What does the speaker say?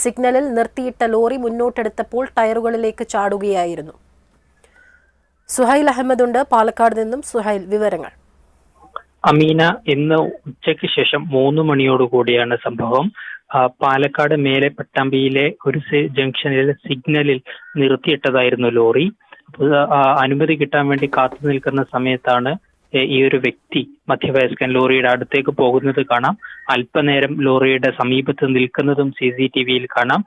സിഗ്നലിൽ നിർത്തിയിട്ട ലോറി മുന്നോട്ടെടുത്തപ്പോൾ ടയറുകളിലേക്ക് ചാടുകയായിരുന്നു. സുഹൈൽ അഹമ്മദ് ഉണ്ട് പാലക്കാട് നിന്നും. സുഹൈൽ, വിവരങ്ങൾ. അമീന, ഇന്ന് ഉച്ചയ്ക്ക് ശേഷം 3 മണിയോടുകൂടിയാണ് സംഭവം. പാലക്കാട് മേലെ പട്ടാമ്പിയിലെ ഒരു ജംഗ്ഷനിൽ സിഗ്നലിൽ നിർത്തിയിട്ടതായിരുന്നു ലോറി. അനുമതി കിട്ടാൻ വേണ്ടി കാത്തു നിൽക്കുന്ന സമയത്താണ് ഈ ഒരു വ്യക്തി, മധ്യവയസ്കൻ, ലോറിയുടെ അടുത്തേക്ക് പോകുന്നത് കാണാം. അല്പനേരം ലോറിയുടെ സമീപത്ത് നിൽക്കുന്നതും CCTV കാണാം.